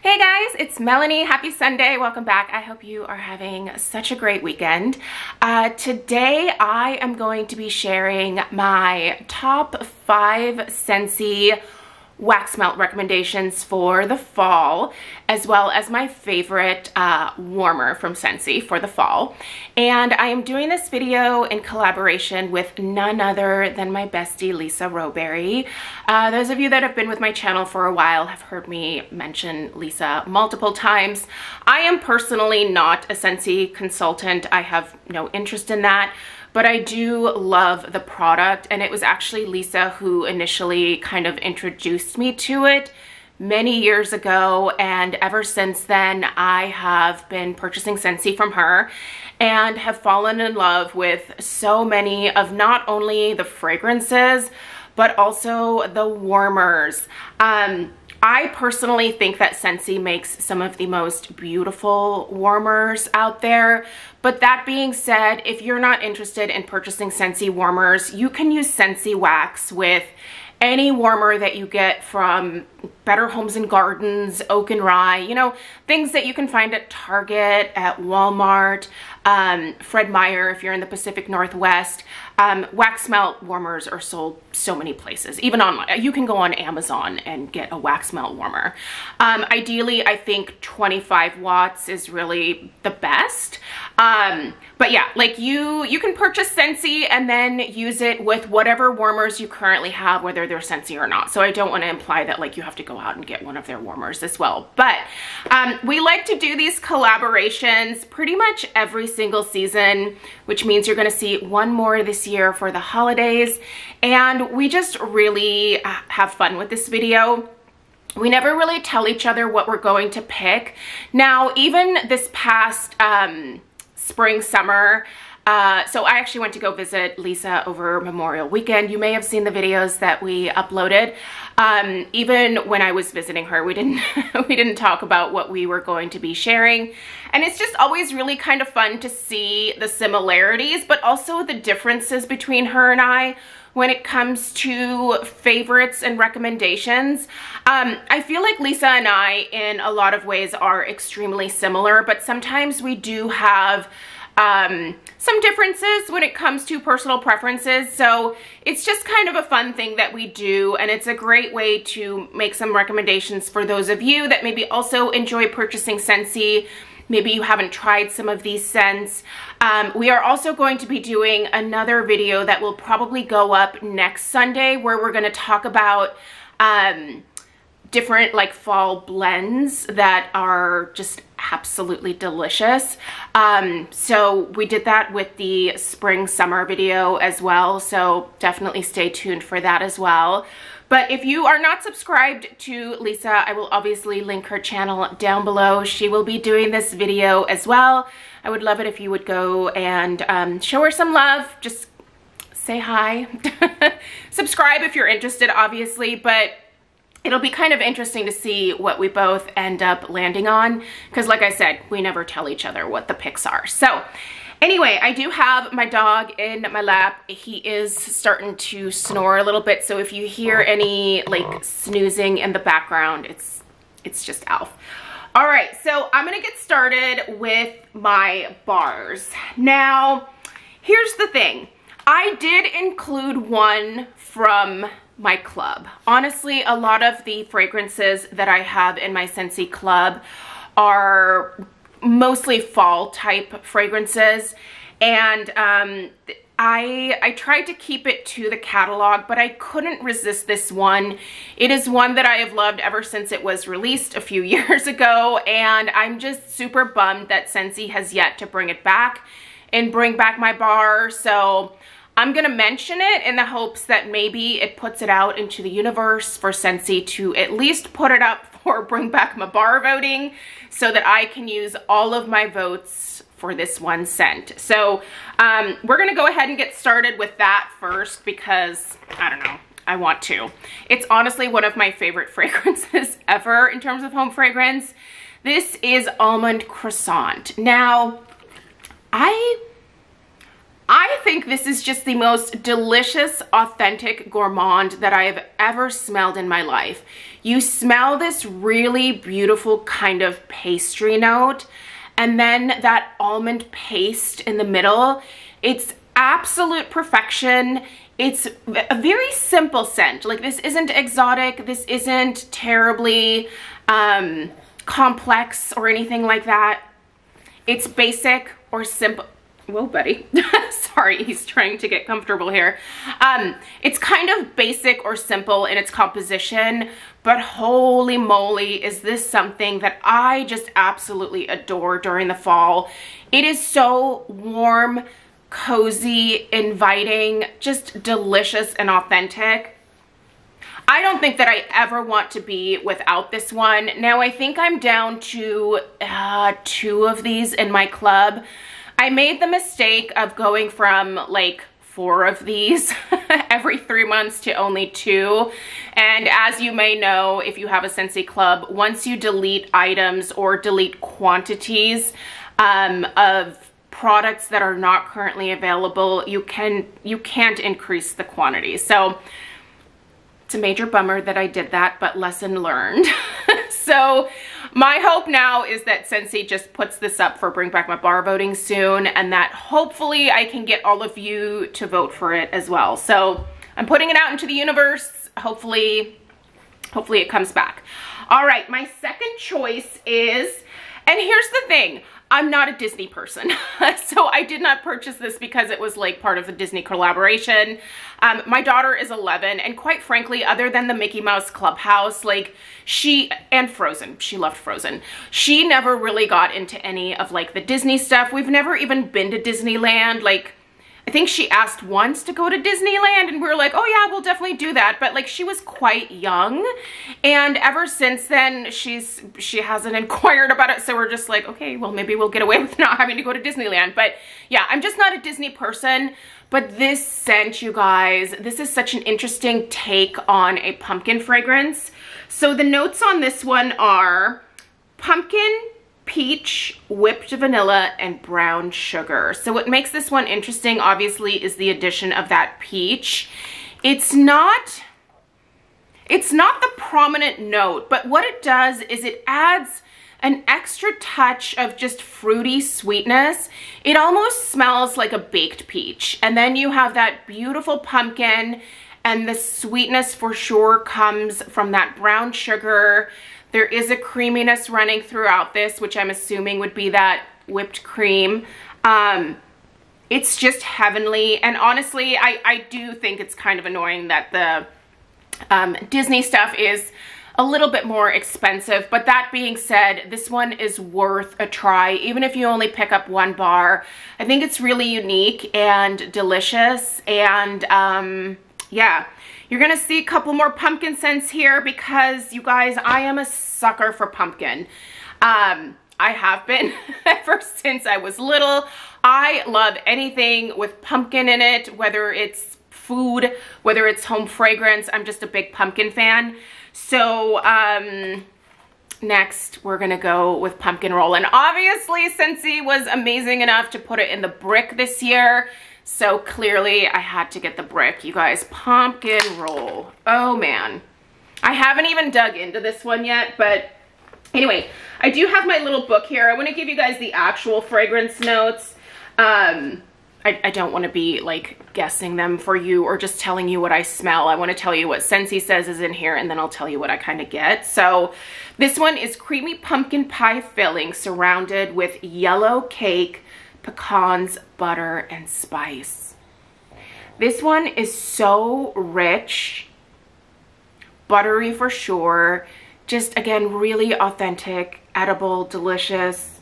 Hey guys, it's Melanie. Happy Sunday. Welcome back. I hope you are having such a great weekend. Today I am going to be sharing my top 5 Scentsy wax melt recommendations for the fall, as well as my favorite warmer from Scentsy for the fall. And I am doing this video in collaboration with none other than my bestie Lisa Rowberry. Those of you that have been with my channel for a while have heard me mention Lisa multiple times. I am personally not a Scentsy consultant. I have no interest in that. But I do love the product, and it was actually Lisa who initially kind of introduced me to it many years ago, and ever since then I have been purchasing Scentsy from her and have fallen in love with so many of not only the fragrances but also the warmers. I personally think that Scentsy makes some of the most beautiful warmers out there. But that being said, if you're not interested in purchasing Scentsy warmers, you can use Scentsy wax with any warmer that you get from Better Homes and Gardens, Oak and Rye, you know, things that you can find at Target, at Walmart, Fred Meyer if you're in the Pacific Northwest. Wax melt warmers are sold so many places, even online. You can go on Amazon and get a wax melt warmer. Ideally, I think 25 watts is really the best. But yeah, like you can purchase Scentsy and then use it with whatever warmers you currently have, whether they're Scentsy or not. So I don't want to imply that like you have to go out and get one of their warmers as well. But we like to do these collaborations pretty much every single season, which means you're going to see one more this year for the holidays. And we just really have fun with this video. We never really tell each other what we're going to pick. Now, even this past spring, summer, so I actually went to go visit Lisa over Memorial Weekend. You may have seen the videos that we uploaded. Even when I was visiting her, we didn't talk about what we were going to be sharing. And it's just always really kind of fun to see the similarities, but also the differences between her and I when it comes to favorites and recommendations. I feel like Lisa and I, in a lot of ways, are extremely similar, but sometimes we do have some differences when it comes to personal preferences. So it's just kind of a fun thing that we do, and it's a great way to make some recommendations for those of you that maybe also enjoy purchasing Scentsy. Maybe you haven't tried some of these scents. We are also going to be doing another video that will probably go up next Sunday, where we're going to talk about different like fall blends that are just absolutely delicious. So we did that with the spring summer video as well, so definitely stay tuned for that as well. But if you are not subscribed to Lisa, I will obviously link her channel down below. She will be doing this video as well. I would love it if you would go and show her some love. Just say hi. Subscribe if you're interested, obviously, but it'll be kind of interesting to see what we both end up landing on, because like I said, we never tell each other what the picks are. So anyway, I do have my dog in my lap. He is starting to snore a little bit, so if you hear any like snoozing in the background, it's just Alf. All right, so I'm gonna get started with my bars. Now, here's the thing. I did include one from my club. Honestly, a lot of the fragrances that I have in my Scentsy club are mostly fall type fragrances, and I tried to keep it to the catalog, but I couldn't resist this one. It is one that I have loved ever since it was released a few years ago, and I'm just super bummed that Scentsy has yet to bring it back and bring back my bar. So I'm gonna mention it in the hopes that maybe it puts it out into the universe for Scentsy to at least put it up for Bring Back My Bar voting, so that I can use all of my votes for this one scent. So we're gonna go ahead and get started with that first, because I don't know, I want to. It's honestly one of my favorite fragrances ever in terms of home fragrance. This is Almond Croissant. Now, I think this is just the most delicious, authentic gourmand that I have ever smelled in my life. You smell this really beautiful kind of pastry note, and then that almond paste in the middle. It's absolute perfection. It's a very simple scent. Like, this isn't exotic. This isn't terribly complex or anything like that. It's basic or simple. Whoa, buddy. Sorry, he's trying to get comfortable here. It's kind of basic or simple in its composition, but holy moly, is this something that I just absolutely adore during the fall. It is so warm, cozy, inviting, just delicious and authentic. I don't think that I ever want to be without this one. Now, I think I'm down to 2 of these in my club. I made the mistake of going from like 4 of these every 3 months to only 2. And as you may know, if you have a Scentsy club, once you delete items or delete quantities of products that are not currently available, you can't increase the quantity. So it's a major bummer that I did that, but lesson learned. So my hope now is that Scentsy just puts this up for Bring Back My Bar voting soon, and that hopefully I can get all of you to vote for it as well. So I'm putting it out into the universe. Hopefully it comes back. All right, my second choice is, and here's the thing, I'm not a Disney person, so I did not purchase this because it was like part of the Disney collaboration. My daughter is 11, and quite frankly, other than the Mickey Mouse Clubhouse, like and Frozen, she loved Frozen. She never really got into any of like the Disney stuff. We've never even been to Disneyland. Like, I think she asked once to go to Disneyland, and we were like, oh yeah, we'll definitely do that. But like, she was quite young, and ever since then, she hasn't inquired about it. So we're just like, okay, well, maybe we'll get away with not having to go to Disneyland. But yeah, I'm just not a Disney person. But this scent, you guys, this is such an interesting take on a pumpkin fragrance. So the notes on this one are pumpkin, peach, whipped vanilla, and brown sugar. So what makes this one interesting, obviously, is the addition of that peach. It's not the prominent note, but what it does is it adds an extra touch of just fruity sweetness. It almost smells like a baked peach. And then you have that beautiful pumpkin, and the sweetness for sure comes from that brown sugar. There is a creaminess running throughout this, which I'm assuming would be that whipped cream. It's just heavenly. And honestly, I do think it's kind of annoying that the Disney stuff is a little bit more expensive. But that being said, this one is worth a try, even if you only pick up 1 bar. I think it's really unique and delicious. And yeah. You're gonna see a couple more pumpkin scents here because, you guys, I am a sucker for pumpkin. I have been ever since I was little. I love anything with pumpkin in it, whether it's food, whether it's home fragrance. I'm just a big pumpkin fan. So next we're gonna go with pumpkin roll. And obviously Scentsy was amazing enough to put it in the brick this year. So clearly I had to get the brick, you guys. Pumpkin roll. Oh man. I haven't even dug into this one yet, but anyway, I do have my little book here. I want to give you guys the actual fragrance notes. I don't want to be like guessing them for you or just telling you what I smell. I want to tell you what Scentsy says is in here, and then I'll tell you what I kind of get. So this one is creamy pumpkin pie filling surrounded with yellow cake, pecans, butter, and spice. This one is so rich, buttery for sure, just again really authentic, edible, delicious,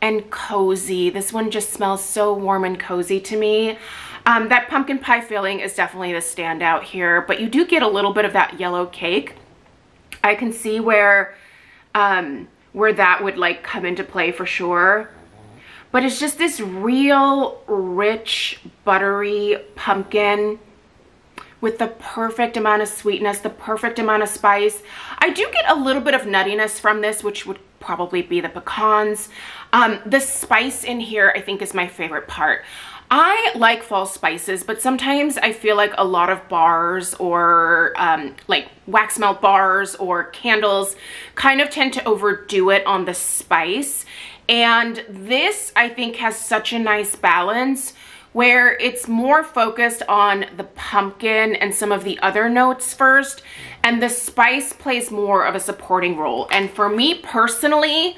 and cozy. This one just smells so warm and cozy to me. That pumpkin pie filling is definitely the standout here, but you do get a little bit of that yellow cake. I can see where that would like come into play for sure. But it's just this real rich, buttery pumpkin with the perfect amount of sweetness, the perfect amount of spice. I do get a little bit of nuttiness from this, which would probably be the pecans. The spice in here, I think, is my favorite part. I like fall spices, but sometimes I feel like a lot of bars or like wax melt bars or candles kind of tend to overdo it on the spice. And this, I think, has such a nice balance where it's more focused on the pumpkin and some of the other notes first, and the spice plays more of a supporting role. And for me personally,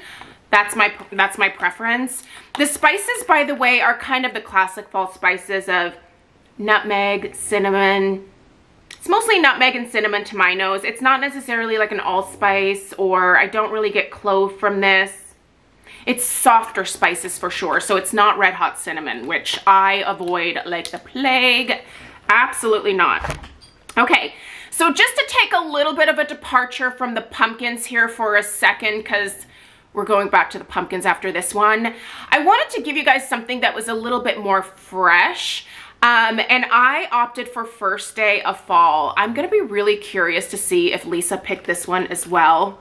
that's my preference. The spices, by the way, are kind of the classic fall spices of nutmeg, cinnamon. It's mostly nutmeg and cinnamon to my nose. It's not necessarily like an allspice, or I don't really get clove from this. It's softer spices for sure, so it's not red hot cinnamon, which I avoid like the plague. Absolutely not. Okay, so just to take a little bit of a departure from the pumpkins here for a second, because we're going back to the pumpkins after this one, I wanted to give you guys something that was a little bit more fresh. And I opted for First Day of Fall. I'm gonna be really curious to see if Lisa picked this one as well.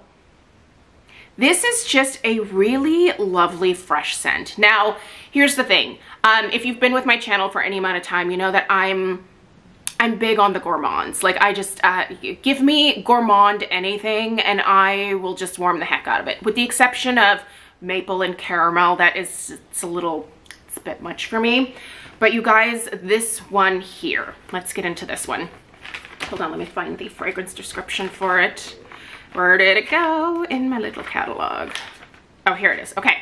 This is just a really lovely fresh scent. Now, here's the thing. If you've been with my channel for any amount of time, you know that I'm big on the gourmands. Like, I just, give me gourmand anything and I will just warm the heck out of it. With the exception of maple and caramel, it's a bit much for me. But you guys, this one here, let's get into this one. Hold on, let me find the fragrance description for it. Where did it go in my little catalog? Oh, here it is. Okay.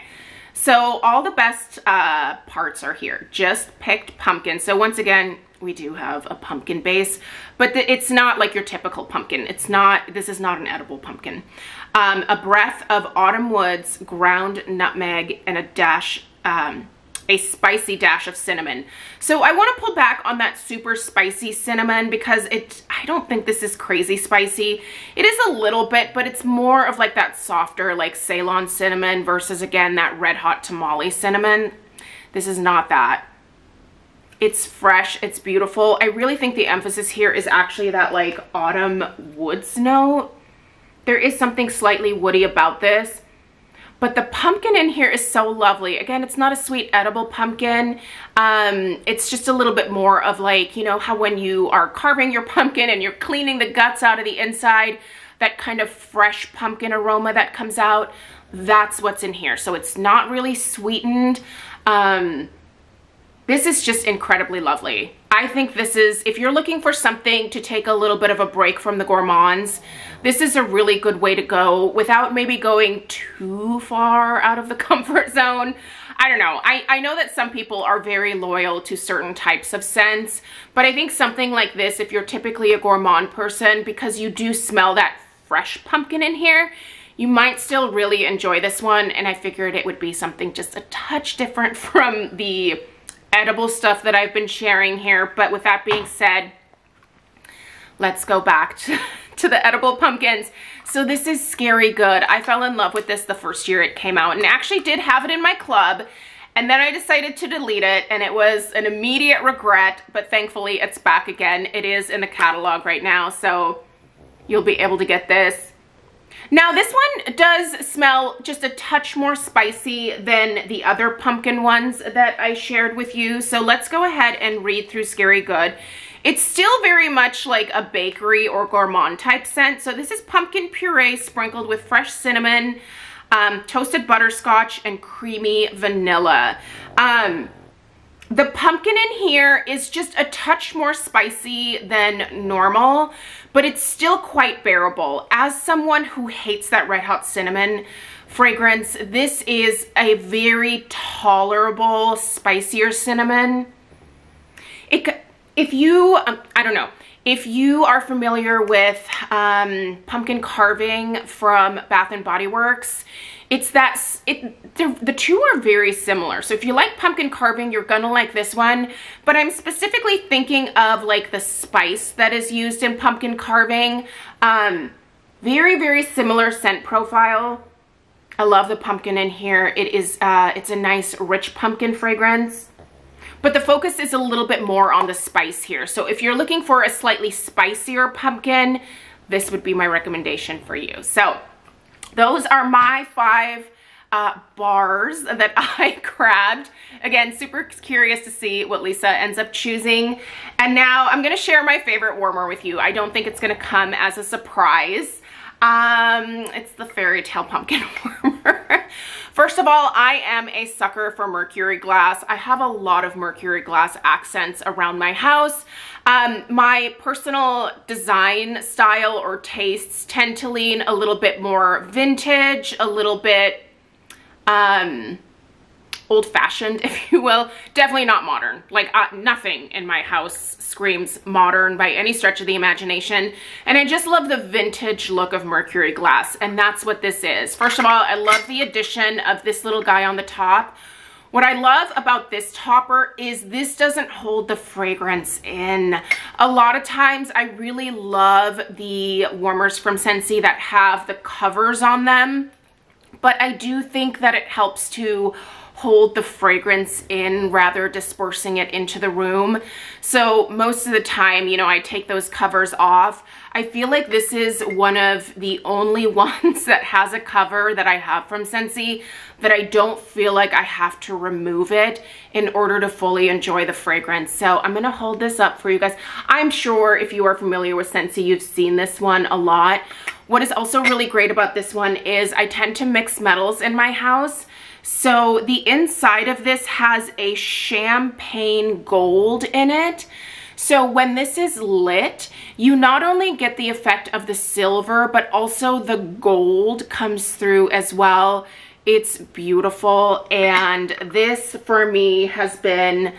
So all the best parts are here. Justpicked Pumpkin. So once again, we do have a pumpkin base, but it's not like your typical pumpkin. This is not an edible pumpkin. A breath of autumn woods, ground nutmeg, and a spicy dash of cinnamon. So I want to pull back on that super spicy cinnamon because I don't think this is crazy spicy. It is a little bit, but it's more of like that softer, like Ceylon cinnamon versus, again, that red hot tamale cinnamon. This is not that. It's fresh, it's beautiful. I really think the emphasis here is actually that like autumn woods note. There is something slightly woody about this. But the pumpkin in here is so lovely. Again, it's not a sweet edible pumpkin. It's just a little bit more of like, you know, how when you are carving your pumpkin and you're cleaning the guts out of the inside, that kind of fresh pumpkin aroma that comes out, that's what's in here. So it's not really sweetened. This is just incredibly lovely. I think this is, if you're looking for something to take a little bit of a break from the gourmands, this is a really good way to go without maybe going too far out of the comfort zone. I don't know. I know that some people are very loyal to certain types of scents, but I think something like this, if you're typically a gourmand person, because you do smell that fresh pumpkin in here, you might still really enjoy this one. And I figured it would be something just a touch different from the edible stuff that I've been sharing here. But with that being said, let's go back to the edible pumpkins. So this is Scary Good. I fell in love with this the first year it came out and actually did have it in my club. And then I decided to delete it and it was an immediate regret, but thankfully it's back again. It is in the catalog right now, so you'll be able to get this. Now this one does smell just a touch more spicy than the other pumpkin ones that I shared with you. So let's go ahead and read through Scary Good. It's still very much like a bakery or gourmand type scent. So this is pumpkin puree sprinkled with fresh cinnamon, toasted butterscotch, and creamy vanilla. The pumpkin in here is just a touch more spicy than normal, but it's still quite bearable. As someone who hates that red hot cinnamon fragrance, this is a very tolerable, spicier cinnamon. If you, I don't know, if you are familiar with pumpkin carving from Bath & Body Works, the two are very similar. So if you like pumpkin carving, you're gonna like this one. But I'm specifically thinking of like the spice that is used in pumpkin carving. Very, very similar scent profile. I love the pumpkin in here. It's a nice rich pumpkin fragrance. But the focus is a little bit more on the spice here. So if you're looking for a slightly spicier pumpkin, this would be my recommendation for you. So those are my 5 bars that I grabbed. Again, super curious to see what Lisa ends up choosing. And now I'm gonna share my favorite warmer with you. I don't think it's gonna come as a surprise. It's the Fairy Tale Pumpkin warmer. First of all, I am a sucker for mercury glass. I have a lot of mercury glass accents around my house. My personal design style or tastes tend to lean a little bit more vintage, a little bit old-fashioned, if you will. Definitely not modern. Like nothing in my house screams modern by any stretch of the imagination. And I just love the vintage look of mercury glass, and that's what this is. First of all, I love the addition of this little guy on the top. What I love about this topper is this doesn't hold the fragrance in. A lot of times I really love the warmers from Scentsy that have the covers on them, but I do think that it helps to hold the fragrance in, rather dispersing it into the room. So most of the time, you know, I take those covers off. I feel like this is one of the only ones that has a cover that I have from Scentsy that I don't feel like I have to remove it in order to fully enjoy the fragrance. So I'm gonna hold this up for you guys. I'm sure if you are familiar with Scentsy, you've seen this one a lot. What is also really great about this one is I tend to mix metals in my house. So the inside of this has a champagne gold in it. So when this is lit, you not only get the effect of the silver, but also the gold comes through as well. It's beautiful. And this for me has been,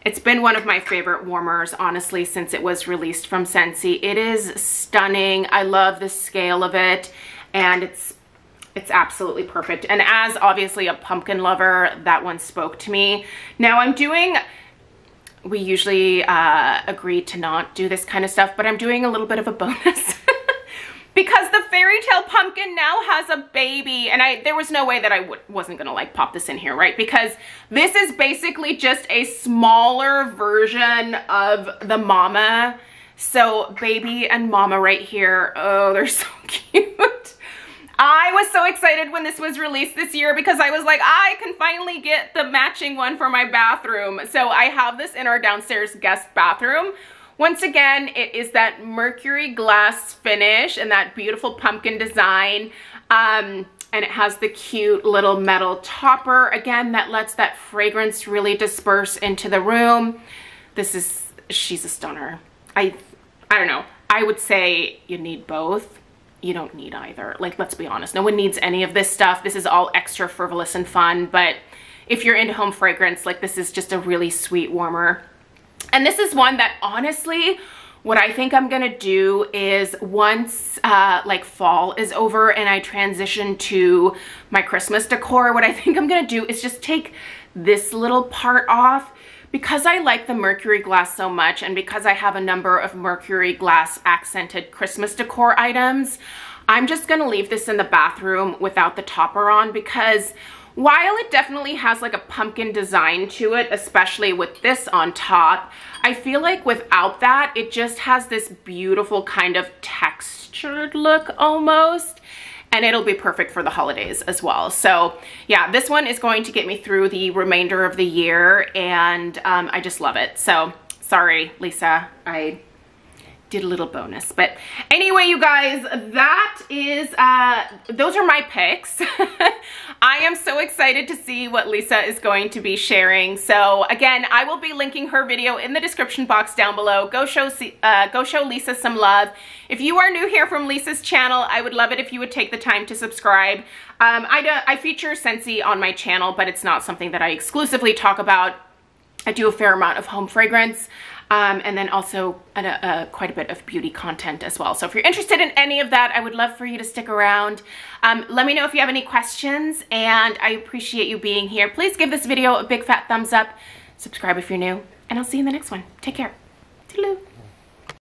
it's been one of my favorite warmers, honestly, since it was released from Scentsy. It is stunning. I love the scale of it, and it's absolutely perfect. And as obviously a pumpkin lover, that one spoke to me. Now I'm doing, we usually agree to not do this kind of stuff, but I'm doing a little bit of a bonus because the Fairy Tale Pumpkin now has a baby, and there was no way that I wasn't gonna like pop this in here, right? Because this is basically just a smaller version of the mama. So baby and mama right here. Oh, they're so cute. I was so excited when this was released this year because I was like, I can finally get the matching one for my bathroom. So I have this in our downstairs guest bathroom. Once again, it is that mercury glass finish and that beautiful pumpkin design. And it has the cute little metal topper, again, that lets that fragrance really disperse into the room. She's a stunner. I don't know. I would say you need both. You don't need either. Like, let's be honest. No one needs any of this stuff. This is all extra frivolous and fun. But if you're into home fragrance, like, this is just a really sweet warmer. And this is one that honestly, what I think I'm gonna do is once like fall is over and I transition to my Christmas decor, what I think I'm gonna do is just take this little part off. Because I like the mercury glass so much, and because I have a number of mercury glass accented Christmas decor items, I'm just gonna leave this in the bathroom without the topper on, because while it definitely has like a pumpkin design to it, especially with this on top, I feel like without that, it just has this beautiful kind of textured look almost. And it'll be perfect for the holidays as well. So yeah, this one is going to get me through the remainder of the year, and I just love it. So sorry, Lisa, I did a little bonus. But anyway, you guys, that is, those are my picks. I am so excited to see what Lisa is going to be sharing. So again, I will be linking her video in the description box down below. Go show Lisa some love. If you are new here from Lisa's channel, I would love it if you would take the time to subscribe. I feature Scentsy on my channel, but it's not something that I exclusively talk about. I do a fair amount of home fragrance. And then also quite a bit of beauty content as well. So if you're interested in any of that, I would love for you to stick around. Let me know if you have any questions, and I appreciate you being here. Please give this video a big fat thumbs up, subscribe if you're new, and I'll see you in the next one. Take care. Toodaloo.